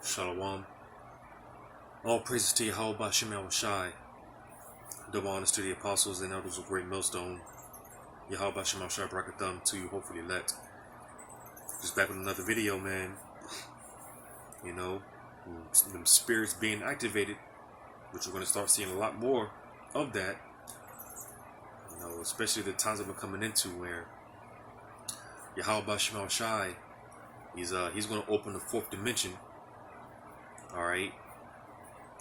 Shalom. All praises to Yahweh Bashem Shai. Double honors to the apostles and elders of Great Millstone. Yahweh Bashem Shai Brakatham to you, hopefully elect. Just back with another video, man. You know, them spirits being activated, which we're going to start seeing a lot more of that. You know, especially the times that we're coming into where Yahweh Bashem Shai, he's going to open the fourth dimension. All right.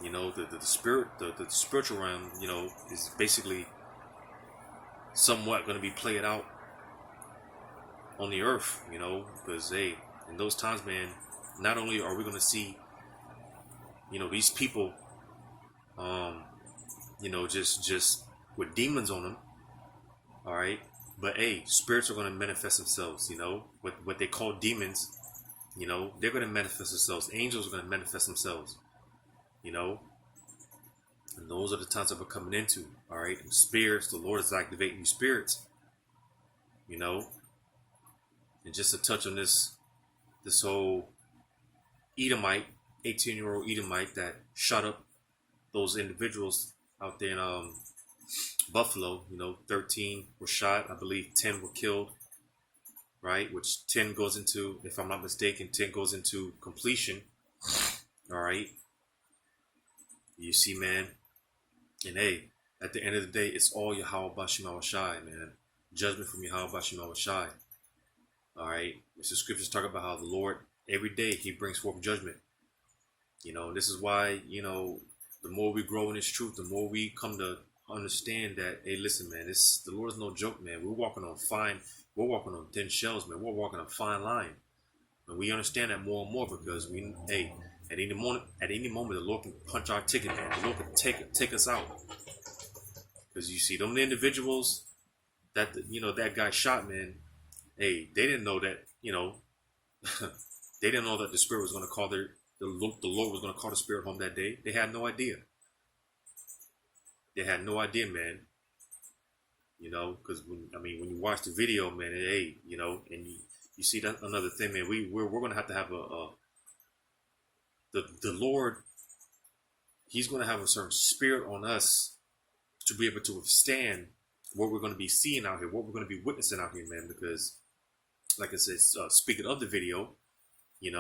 You know, the spirit, the spiritual realm, you know, is basically somewhat going to be played out on the earth, you know, because, hey, in those times, man, not only are we going to see, you know, these people, you know, just with demons on them, all right, but, hey, spirits are going to manifest themselves, you know, what they call demons, you know, they're going to manifest themselves. Angels are going to manifest themselves. You know, and those are the times that we're coming into. All right, spirits. The Lord is activating these spirits. You know, and just to touch on this whole Edomite, 18-year-old Edomite that shot up those individuals out there in Buffalo. You know, 13 were shot. I believe 10 were killed. Right, which 10 goes into, if I'm not mistaken, 10 goes into completion. All right. You see, man, and hey, at the end of the day, it's all Yahweh Bashem Shai, man. Judgment from Yahweh Bashem Shai. All right, the scriptures talk about how the Lord every day He brings forth judgment. You know, this is why, you know, the more we grow in this truth, the more we come to understand that, hey, listen, man, the Lord is no joke, man. We're walking on thin shells, man. We're walking on a fine line, and we understand that more and more because hey. At any moment, the Lord can punch our ticket, man. The Lord can take us out. Because you see, them individuals that that guy shot, man. Hey, they didn't know that, you know, they didn't know that the spirit was going to call the Lord was going to call the spirit home that day. They had no idea. They had no idea, man. You know, because when you watch the video, man, hey, you know, and you see that another thing, man. We're going to have the Lord, He's going to have a certain spirit on us to be able to withstand what we're going to be seeing out here, what we're going to be witnessing out here, man. Because, like I said, speaking of the video, it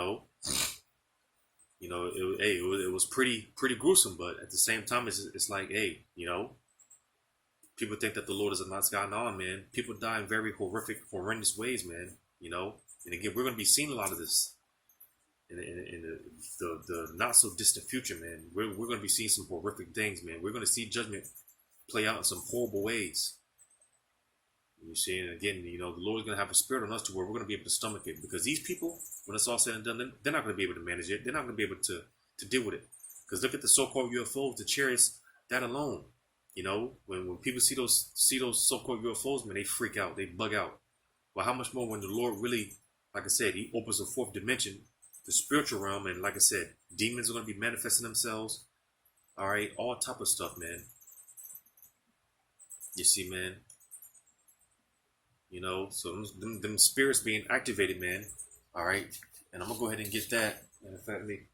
was pretty gruesome. But at the same time, it's like, hey, you know, people think that the Lord is a nice guy. No, man. People die in very horrendous ways, man. You know, and again, we're going to be seeing a lot of this. In the not so distant future, man, we're going to be seeing some horrific things, man. We're going to see judgment play out in some horrible ways. You see, and again, you know, the Lord's going to have a spirit on us to where we're going to be able to stomach it, because these people, when it's all said and done, they're not going to be able to manage it. They're not going to be able to deal with it. Because look at the so-called UFOs, the chariots, that alone. You know, when people see those so-called UFOs, man, they freak out, they bug out. Well, how much more when the Lord really, like I said, He opens a fourth dimension, the spiritual realm, and like I said, demons are going to be manifesting themselves. All right, all type of stuff, man. You see, man. You know, so them spirits being activated, man. All right, and I'm gonna go ahead and get that. And in fact, let me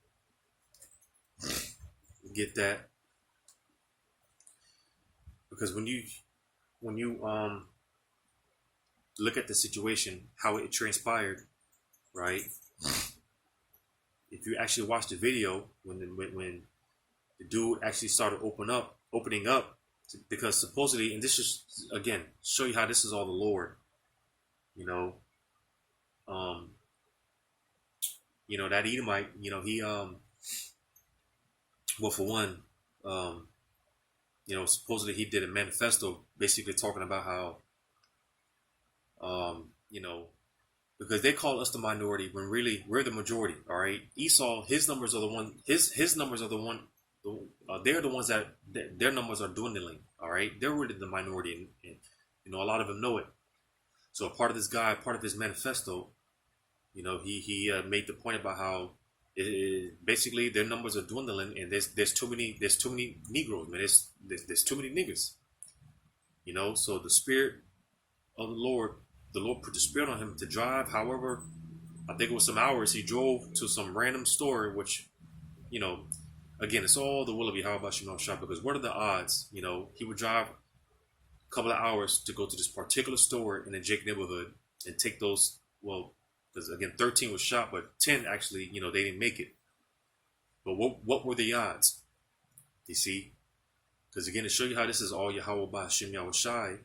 get that, because when you look at the situation, how it transpired, right? If you actually watch the video, when the dude actually started opening up, because supposedly, and this is again show you how this is all the Lord, you know. You know, that Edomite, you know, he well, for one, you know, supposedly he did a manifesto basically talking about how you know, because they call us the minority when really we're the majority. All right, Esau, his numbers are the one. His numbers are the one. They're the ones that their numbers are dwindling. All right, they're really the minority, and you know, a lot of them know it. So a part of his manifesto, you know, he made the point about how basically their numbers are dwindling, and there's too many Negroes, man. There's too many niggas. You know, so the spirit of the Lord put the spirit on him to drive. However, I think it was some hours he drove to some random store, which you know, again, it's all the will of Yahweh Shemel Shah, because what are the odds? He would drive a couple of hours to go to this particular store in the Jake neighborhood and take those, well, because again, 13 was shot, but 10 actually, they didn't make it. But what were the odds? You see? Because again, to show you how this is all Yahweh Ba'Hashem Yahweh Shai,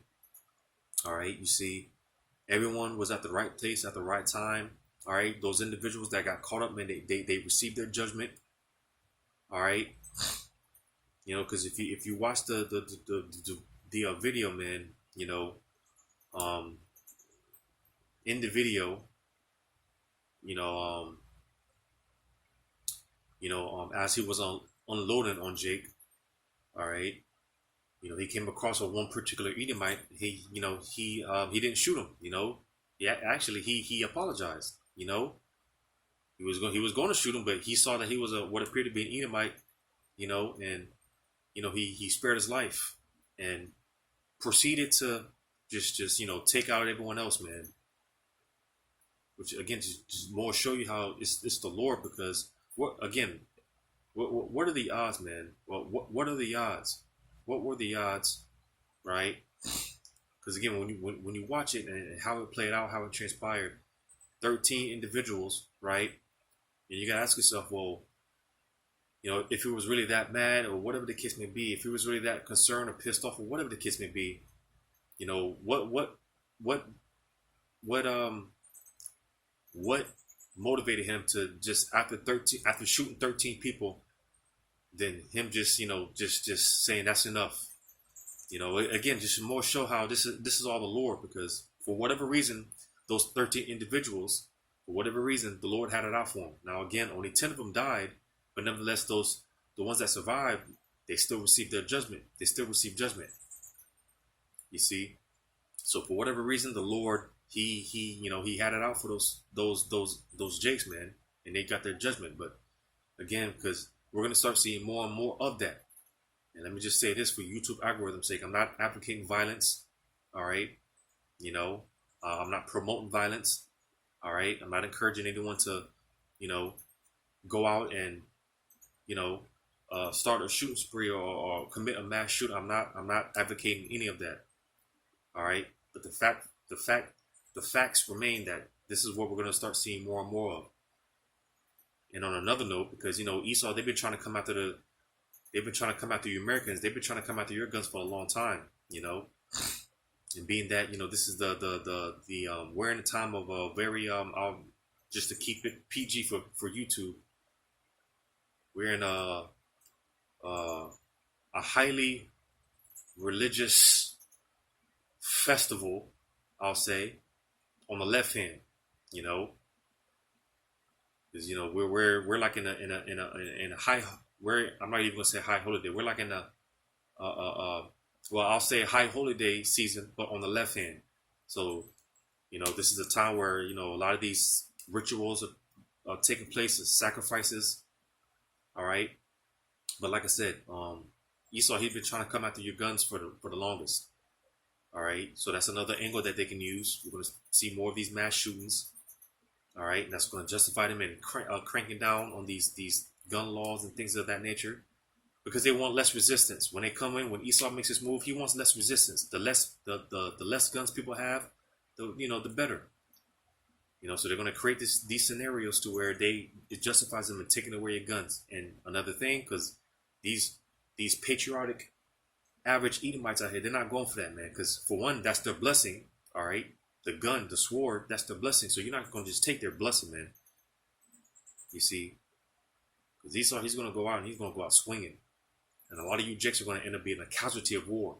all right, you see, everyone was at the right place at the right time. All right, those individuals that got caught up, man, they received their judgment. All right, because if you watch the video, man, in the video, you know, as he was unloading on Jake, all right, he came across a one particular Edomite. He didn't shoot him. Yeah, actually, he apologized. He was going to shoot him, but he saw that he was what appeared to be an Edomite. And he spared his life and proceeded to just take out everyone else, man. Which again, just more show you how it's the Lord, because what are the odds, man? Well, what are the odds? What were the odds, right? Because again, when you watch it and how it played out, how it transpired, 13 individuals, right? And you gotta ask yourself, well, if he was really that mad or whatever the case may be, if he was really that concerned or pissed off or whatever the case may be, what motivated him to just after shooting 13 people, then him just saying that's enough. Again, just more show how this is all the Lord, because for whatever reason, those 13 individuals, for whatever reason, the Lord had it out for them. Now again, only 10 of them died, but nevertheless, the ones that survived, they still received their judgment. They still received judgment. You see? So for whatever reason, the Lord, he had it out for those Jakes, man, and they got their judgment. But again, because we're gonna start seeing more and more of that. And let me just say this for YouTube algorithm's sake: I'm not advocating violence. All right, I'm not promoting violence. All right, I'm not encouraging anyone to, go out and, start a shooting spree or commit a mass shooting. I'm not advocating any of that. All right, but the facts remain that this is what we're going to start seeing more and more of. And on another note, because Esau, they've been trying to come after you Americans. They've been trying to come after your guns for a long time. And being that this is we're in a time of a very just to keep it PG for YouTube. We're in a highly religious festival, I'll say, on the left hand, because we're like in a high. I'm not even gonna say high holiday. We're like in a well, I'll say high holiday season, but on the left hand. So, this is a time where a lot of these rituals are taking place, as sacrifices. All right, but like I said, Esau, he's been trying to come after your guns for the longest. All right, so that's another angle that they can use. We're going to see more of these mass shootings. All right, and that's going to justify them in cranking down on these gun laws and things of that nature, because they want less resistance. When they come in, when Esau makes his move, he wants less resistance. The less guns people have, the better. So they're going to create these scenarios to where it justifies them in taking away your guns. And another thing, because these patriotic average Edomites out here, they're not going for that, man. Because for one, that's their blessing. All right, the gun, the sword, that's their blessing. So you're not going to just take their blessing, man. You see, because Esau, he's going to go out and he's going to go out swinging, and a lot of you Jakes are going to end up being a casualty of war.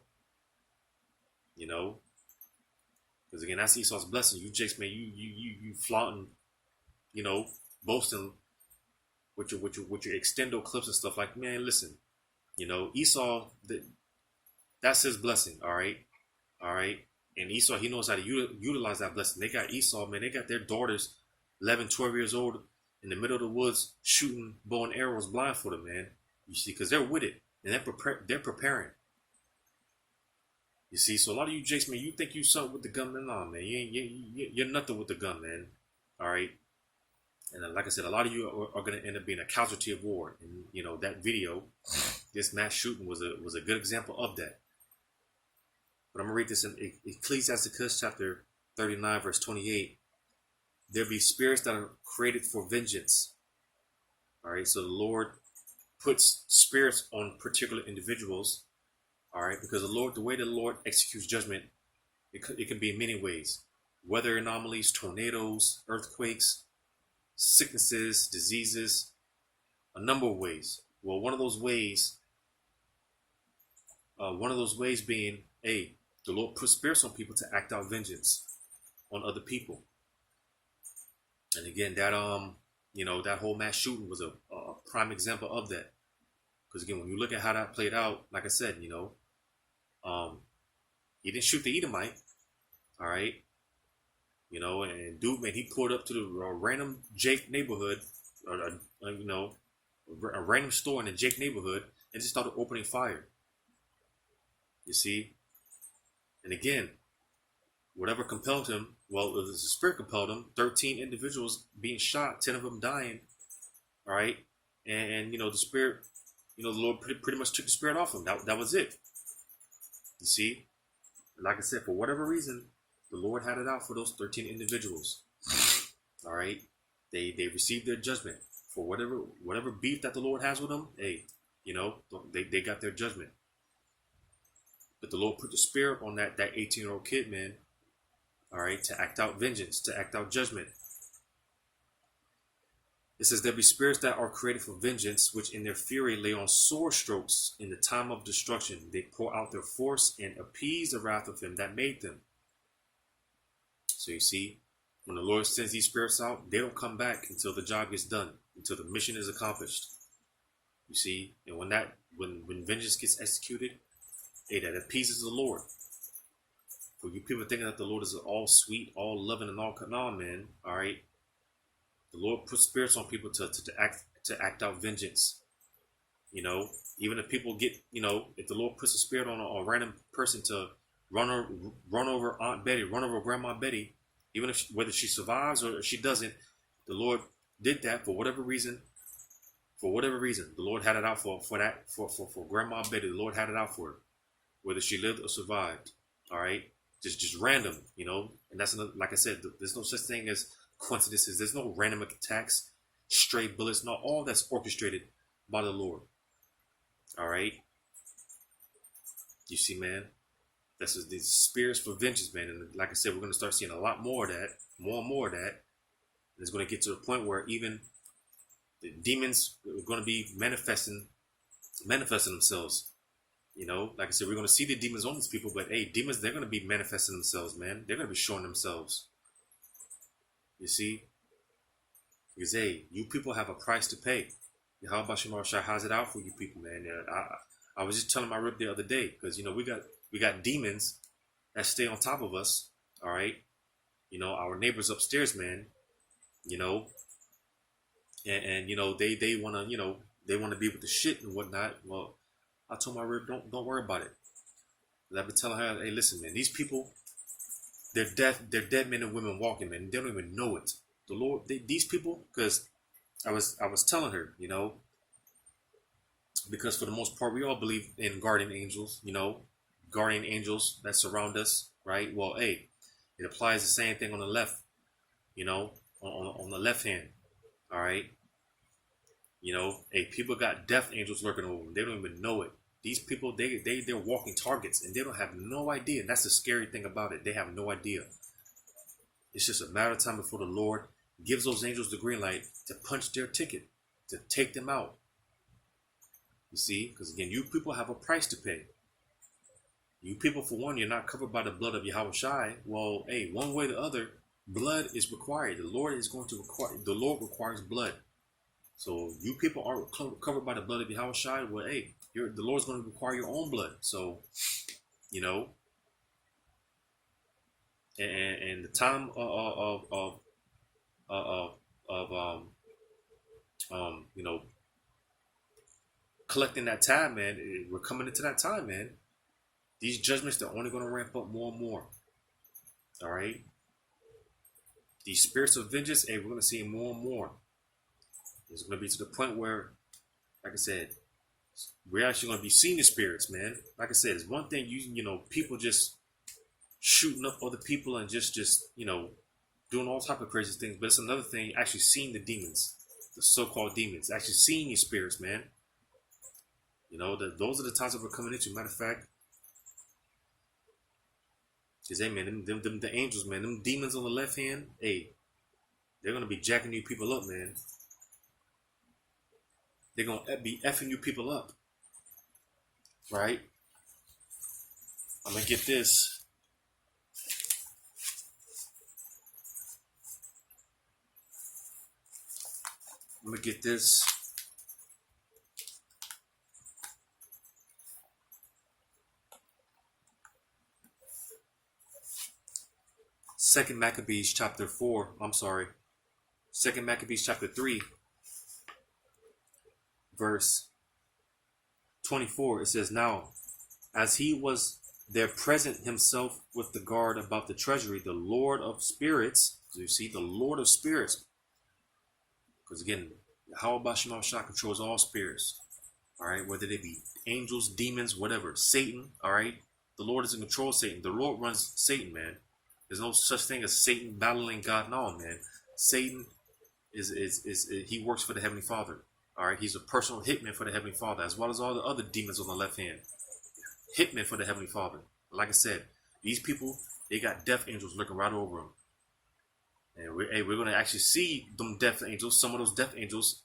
Because again, that's Esau's blessing. You Jakes, man, you flaunting, boasting with your extendo clips and stuff. Like, man, listen, Esau, that's his blessing. All right, and Esau, he knows how to utilize that blessing. They got Esau, man, they got their daughters, 11, 12 years old, in the middle of the woods shooting bow and arrows blindfolded, man. You see, because they're with it and they're preparing. You see, so a lot of you Jakes, man, you think you something with the gun, man. Nah, man, you're nothing with the gun, man. All right. And like I said, a lot of you are going to end up being a casualty of war. And you know that video, this mass shooting was a good example of that. But I'm gonna read this in Ecclesiasticus chapter 39, verse 28. There be spirits that are created for vengeance. All right, so the Lord puts spirits on particular individuals. All right, because the way the Lord executes judgment, it can be in many ways. Weather anomalies, tornadoes, earthquakes, sicknesses, diseases, a number of ways. Well, one of those ways being, the Lord puts spirits on people to act out vengeance on other people. And again, that that whole mass shooting was a prime example of that. Because again, when you look at how that played out, like I said, he didn't shoot the Edomite, all right. And dude, man, he pulled up to the random Jake neighborhood, a random store in the Jake neighborhood, and just started opening fire. You see, and again, whatever compelled him, well, it was the spirit compelled him. 13 individuals being shot, 10 of them dying. All right, and the spirit, the Lord pretty much took the spirit off him. That was it. You see, like I said, for whatever reason, the Lord had it out for those 13 individuals. All right, they received their judgment for whatever beef that the Lord has with them. Hey, they got their judgment. But the Lord put the spirit on that 18-year-old kid, man. All right, to act out vengeance, to act out judgment. It says there be spirits that are created for vengeance, which in their fury lay on sore strokes in the time of destruction. They pour out their force and appease the wrath of him that made them. So you see, when the Lord sends these spirits out, they don't come back until the job gets done, until the mission is accomplished. You see, and when vengeance gets executed, that appeases the Lord. For you people thinking that the Lord is all sweet, all loving, and all on, man. All right, the Lord puts spirits on people to act out vengeance. Even if people get, if the Lord puts a spirit on a random person to run over Aunt Betty, run over Grandma Betty, even if whether she survives or she doesn't, the Lord did that for whatever reason. For whatever reason, the Lord had it out for Grandma Betty. The Lord had it out for her, whether she lived or survived. All right. Just random, and that's another, like I said, there's no such thing as coincidences. There's no random attacks, stray bullets, no, all that's orchestrated by the Lord. All right, you see, man, that's the spirits for vengeance, man. And like I said, we're going to start seeing a lot more of that, more and more of that. And it's going to get to the point where even the demons are going to be manifesting themselves. Like I said, we're going to see the demons on these people, but hey, demons, they're going to be manifesting themselves, man. They're going to be showing themselves. You see? Because hey, you people have a price to pay. How about Shemar how's it out for you people, man? I was just telling my rib the other day, because we got demons that stay on top of us. All right. Our neighbors upstairs, man, and they want to, they want to be with the shit and whatnot. Well, I told my rib, don't worry about it. I've been telling her, hey, listen, man, these people, they're dead men and women walking, man. They don't even know it. The Lord, these people, because I was telling her, because for the most part, we all believe in guardian angels, guardian angels that surround us, right? Well, hey, it applies the same thing on the left, on the left hand, all right? Hey, people got death angels lurking over them. They don't even know it. These people, they're walking targets, and they don't have no idea. And that's the scary thing about it. They have no idea. It's just a matter of time before the Lord gives those angels the green light to punch their ticket, to take them out. You see? Because again, you people have a price to pay. You people, for one, you're not covered by the blood of Yahushai. Well, hey, one way or the other, blood is required. The Lord requires blood. So you people aren't covered by the blood of Yahushai. Well, hey, the Lord's going to require your own blood. So, and the time collecting that time, man. We're coming into that time, man. These judgments, they're only going to ramp up more and more. All right. These spirits of vengeance, hey, we're going to see more and more. It's going to be to the point where, like I said, we're actually going to be seeing the spirits, man. Like I said, it's one thing people just shooting up other people and just doing all type of crazy things, but it's another thing actually seeing the demons, the so-called demons, actually seeing these spirits, man. Those are the times that we're coming into. Matter of fact, because hey, man, them the angels, man, them demons on the left hand, hey, they're gonna be jacking you people up, man. They're gonna be effing you people up, right? I'm gonna get this. I'm gonna get this. Second Maccabees chapter 4. I'm sorry. Second Maccabees chapter 3, verse 24. It says, "Now, as he was there present himself with the guard about the treasury, the Lord of spirits." So you see, the Lord of spirits. Because again, Yahweh Shema Shah controls all spirits. All right, whether they be angels, demons, whatever. Satan, all right? The Lord is in control of Satan. The Lord runs Satan, man. There's no such thing as Satan battling God. No, man. Satan is he works for the Heavenly Father. All right, he's a personal hitman for the Heavenly Father, as well as all the other demons on the left hand. Hitman for the Heavenly Father. Like I said, these people, they got death angels looking right over them. And we're going to actually see them death angels, some of those death angels,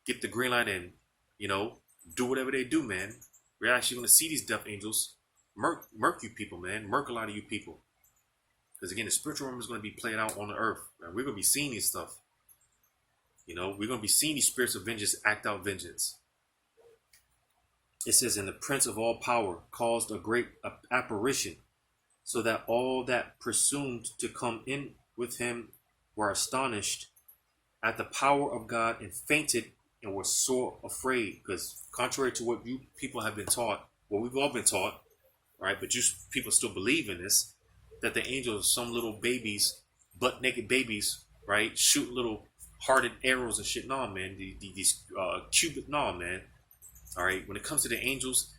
get the green light and, do whatever they do, man. We're actually going to see these death angels murk you people, man. Murk a lot of you people. Because again, the spiritual realm is going to be played out on the earth. Man. We're going to be seeing these stuff. We're going to be seeing these spirits of vengeance act out vengeance. It says, "And the prince of all power caused a great apparition, so that all that presumed to come in with him were astonished at the power of God and fainted and were sore afraid." Because contrary to what you people have been taught, well, we've all been taught, right? But you people still believe in this, that the angels are some little babies, butt naked babies, right? Shoot little hearted arrows and shit. No, man. These cubit, no, man. All right. When it comes to the angels,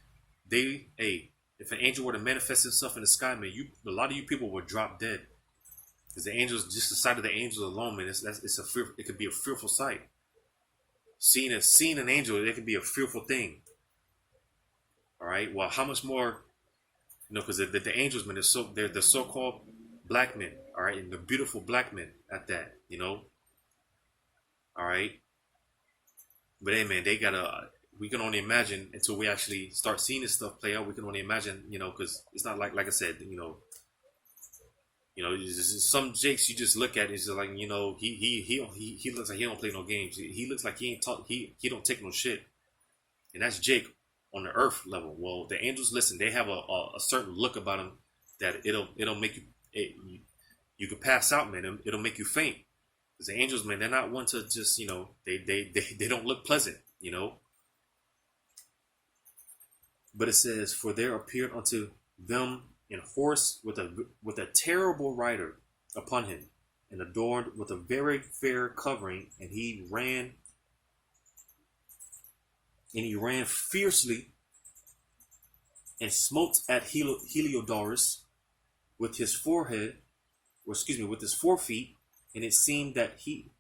if an angel were to manifest himself in the sky, man, a lot of you people would drop dead. Because the angels, just the sight of the angels alone, man, it could be a fearful sight. Seeing an angel, it could be a fearful thing. All right. Well, how much more? Because the angels, man, they're the so-called black men. All right, and the beautiful black men at that. All right. But hey, man, we can only imagine until we actually start seeing this stuff play out. We can only imagine, because it's not like I said, some Jakes you just look at, it's just like, he looks like he don't play no games. He looks like he ain't talk. He don't take no shit, and that's Jake on the earth level. Well, the angels, listen, they have a certain look about them that it'll make you could pass out, man. It'll make you faint. Because the angels, man, they're not one to just they don't look pleasant, But it says, "For there appeared unto them in horse with a terrible rider upon him, and adorned with a very fair covering, and he ran fiercely and smote at Heliodorus with his with his forefeet, and it seemed that he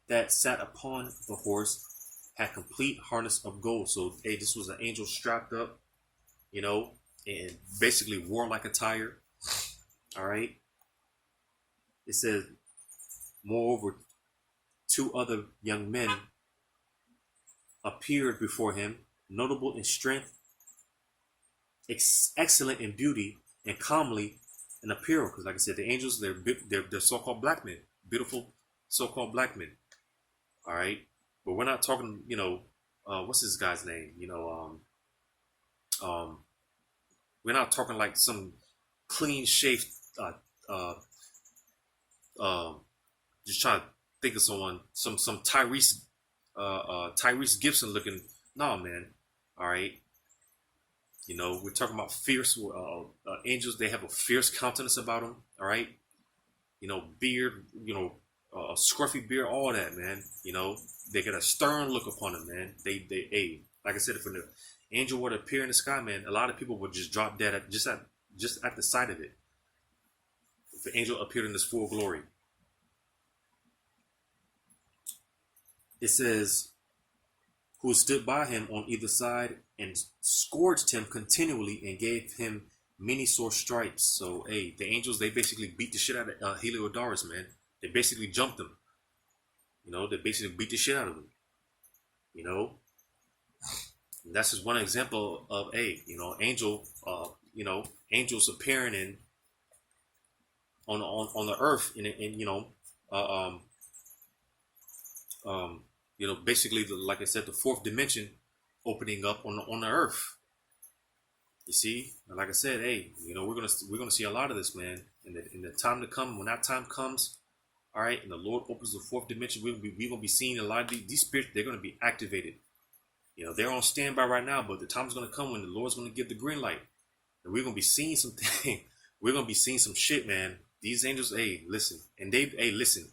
that sat upon the horse had complete harness of gold." So, hey, this was an angel strapped up, and basically warlike attire. All right. It says, "Moreover, 2 other young men appeared before him, notable in strength, excellent in beauty, and comely in apparel." Because, like I said, the angels, they're so-called black men, beautiful so-called black men. All right, but we're not talking, what's this guy's name? We're not talking like some clean shaved, just trying to think of someone, some Tyrese Gibson looking. No, man. All right. We're talking about fierce angels. They have a fierce countenance about them. All right. Beard. a scruffy beard, all that, man. You know, they get a stern look upon them, man. Hey, like I said, if an angel were to appear in the sky, man, a lot of people would just drop dead just at the sight of it. If the angel appeared in this full glory, it says, who stood by him on either side and scourged him continually and gave him many sore stripes. So, hey, the angels, they basically beat the shit out of Heliodorus, man. They basically jumped him. You know, they basically beat the shit out of him. You know, and that's just one example of angels appearing in on the earth, uh, basically, like I said, the fourth dimension opening up on the earth. You see, and like I said, hey, we're gonna see a lot of this, man, in the time to come. When that time comes, all right, and the Lord opens the fourth dimension, we're gonna be seeing a lot of these spirits. They're gonna be activated. They're on standby right now, but the time's gonna come when the Lord's gonna give the green light, and we're gonna be seeing something. We're gonna be seeing some shit, man. These angels, hey, listen, and listen.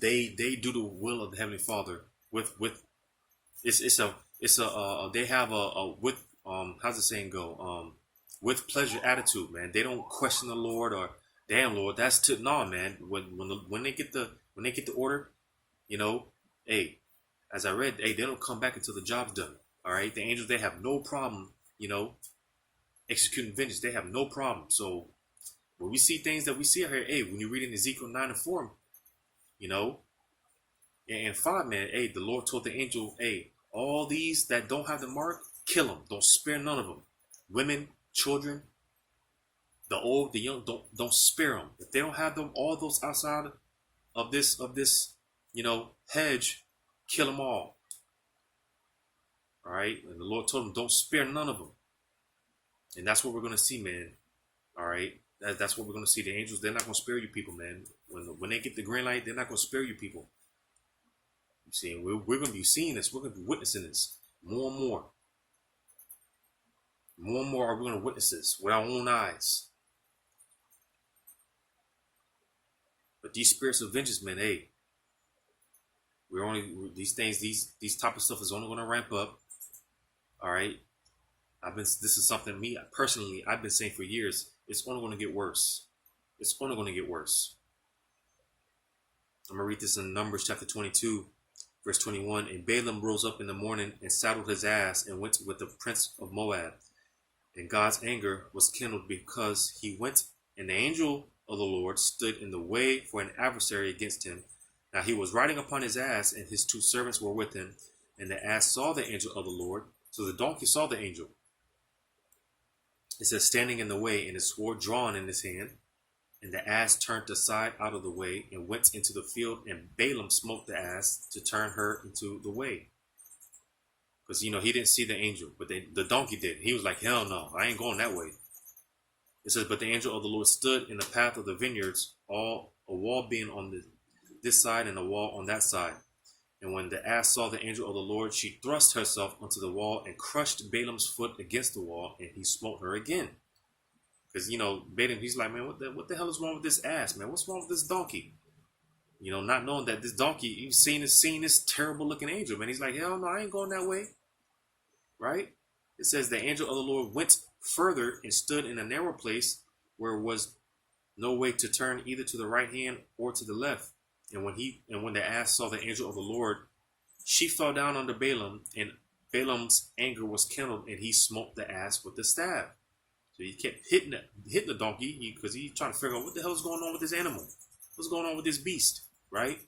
They do the will of the Heavenly Father with they have a with how's the saying go, with pleasure attitude, man. They don't question the Lord or damn Lord, that's to no, man. When they get the order, hey, as I read, hey, they don't come back until the job's done. All right, the angels, they have no problem, executing vengeance. They have no problem. So when we see things that we see out here, hey, when you read in Ezekiel 9:4, and 5, man, hey, the Lord told the angel, hey, all these that don't have the mark, kill them. Don't spare none of them. Women, children, the old, the young, don't spare them. If they don't have them, all those outside of this hedge, kill them all. All right, and the Lord told him, don't spare none of them. And that's what we're gonna see, man. All right, that's what we're gonna see. The angels, they're not gonna spare you people, man. When they get the green light, they're not gonna spare you people. You see, we're gonna be seeing this. We're gonna be witnessing this more and more. More and more are we gonna witness this with our own eyes. But these spirits of vengeance, man, hey, these type of stuff is only gonna ramp up. All right, this is something me personally I've been saying for years. It's only gonna get worse. It's only gonna get worse. I'm gonna read this in Numbers chapter 22. Verse 21, and Balaam rose up in the morning and saddled his ass and went with the prince of Moab. And God's anger was kindled because he went, and the angel of the Lord stood in the way for an adversary against him. Now he was riding upon his ass, and his 2 servants were with him. And the ass saw the angel of the Lord. So the donkey saw the angel. It says, standing in the way, and his sword drawn in his hand. And the ass turned aside out of the way and went into the field, and Balaam smote the ass to turn her into the way. Because, he didn't see the angel, but the donkey did. He was like, hell no, I ain't going that way. It says, but the angel of the Lord stood in the path of the vineyards, a wall being on this side and a wall on that side. And when the ass saw the angel of the Lord, she thrust herself onto the wall and crushed Balaam's foot against the wall, and he smote her again. Because, Balaam, he's like, man, what the hell is wrong with this ass, man? What's wrong with this donkey? Not knowing that this donkey, he's seeing this terrible looking angel, man. He's like, hell no, I ain't going that way. Right? It says the angel of the Lord went further and stood in a narrow place where was no way to turn either to the right hand or to the left. And when the ass saw the angel of the Lord, she fell down under Balaam, and Balaam's anger was kindled, and he smote the ass with the staff. So he kept hitting the donkey because he's trying to figure out what the hell is going on with this animal. What's going on with this beast, right?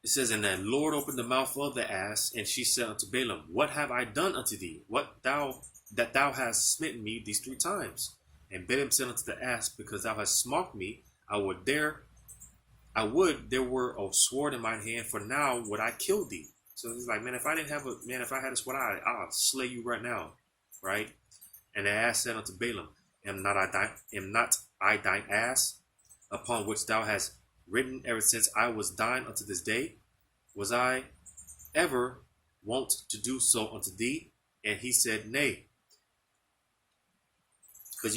It says, and the Lord opened the mouth of the ass, and she said unto Balaam, what have I done unto thee? That thou hast smitten me these 3 times? And Balaam said unto the ass, because thou hast smote me, I would there were a sword in mine hand, for now would I kill thee. So he's like, man, if I had a sword, I'll slay you right now. Right? And the ass said unto Balaam, Am not I thine ass, upon which thou hast ridden ever since I was thine unto this day? Was I ever wont to do so unto thee? And he said, Nay. Because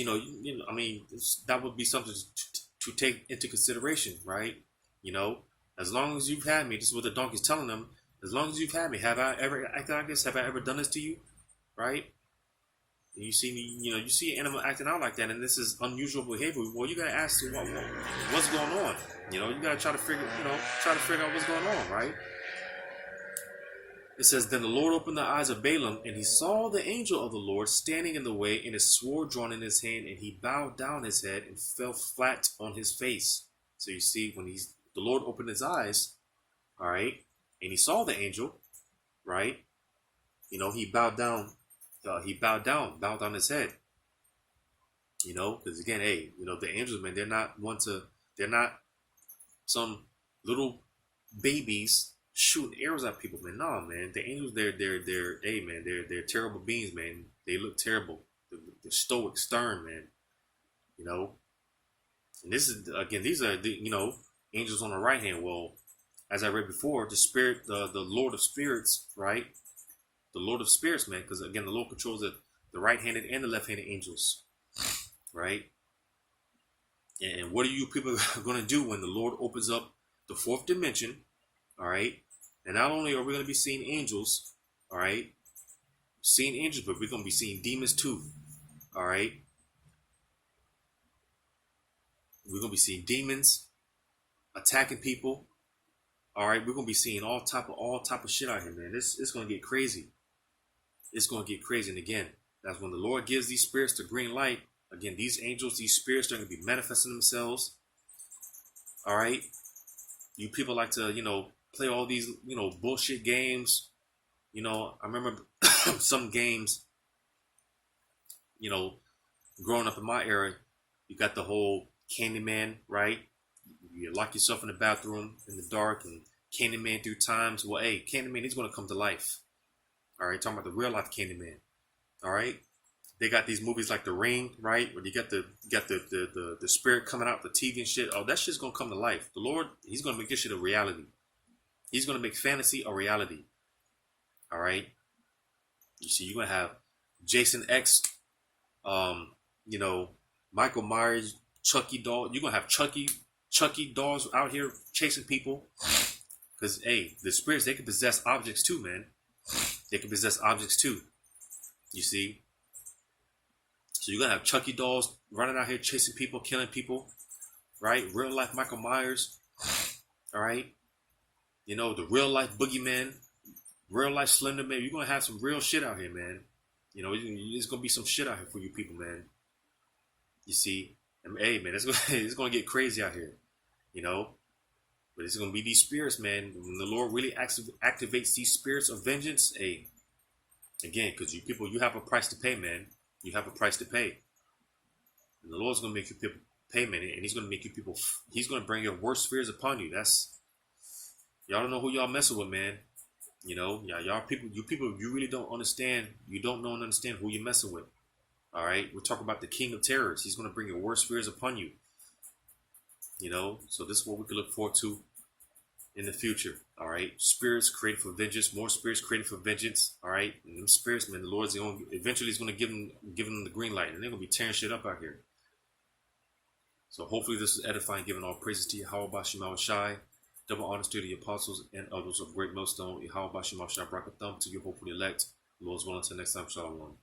that would be something to take into consideration, right? You know, as long as you've had me, this is what the donkey's telling them. As long as you've had me, have I ever acted like this? Have I ever done this to you? Right? And you see me, you see an animal acting out like that, and this is unusual behavior. Well, you gotta ask what's going on. You gotta try to figure out what's going on, right? It says, then the Lord opened the eyes of Balaam, and he saw the angel of the Lord standing in the way, and his sword drawn in his hand, and he bowed down his head and fell flat on his face. So you see, when the Lord opened his eyes, all right, and he saw the angel, right? He bowed down. Bowed down his head. Because again, hey, the angels, man, they're not some little babies shooting arrows at people, man. No, man. The angels, they're terrible beings, man. They look terrible. They're stoic, stern, man. And this is again, these are the angels on the right hand. Well, as I read before, the Lord of Spirits, right? The Lord of Spirits, man, because again, the Lord controls the right-handed and the left-handed angels, right? And what are you people going to do when the Lord opens up the fourth dimension, all right? And not only are we going to be seeing angels, all right, but we're going to be seeing demons too, all right? We're going to be seeing demons attacking people, all right? We're going to be seeing all type of shit out here, man. It's going to get crazy. It's going to get crazy. And again, that's when the Lord gives these spirits the green light. Again, these angels, these spirits are going to be manifesting themselves. All right. You people like to, play all these, bullshit games. I remember some games, growing up in my era, you got the whole Candyman, right? You lock yourself in the bathroom in the dark and Candyman through times. Well, hey, Candyman, he's going to come to life. All right, talking about the real life Candyman. All right, they got these movies like The Ring, right? Where you got the spirit coming out the TV and shit. Oh, that shit's gonna come to life. The Lord, He's gonna make this shit a reality. He's gonna make fantasy a reality. All right. You see, you're gonna have Jason X, Michael Myers, Chucky doll. You're gonna have Chucky dolls out here chasing people. Because hey, the spirits, they can possess objects too, man. They can possess objects too. You see? So you're going to have Chucky dolls running out here chasing people, killing people. Right? Real life Michael Myers. All right? The real life boogeyman. Real life Slender Man. You're going to have some real shit out here, man. There's going to be some shit out here for you people, man. You see? And, hey, man, it's going to get crazy out here. But it's going to be these spirits, man. When the Lord really activates these spirits of vengeance, hey, again, because you people, you have a price to pay, man. You have a price to pay. And the Lord's going to make you people pay, man. And He's going to make you people, He's going to bring your worst fears upon you. Y'all don't know who y'all messing with, man. Y'all people, you really don't understand. You don't know and understand who you're messing with. All right? We're talking about the King of Terrors. He's going to bring your worst fears upon you. So this is what we can look forward to in the future. All right, spirits created for vengeance, more spirits created for vengeance. All right, and them spirits, man, the Lord's eventually is going to give them the green light, and they're going to be tearing shit up out here. So hopefully this is edifying, giving all praises to Yahweh Bashim Shai, double honors to the apostles and others of great millstone. Yahweh Bashim Shai, Brakathum to your hopefully elect. Lord's willing, until next time, Shalom.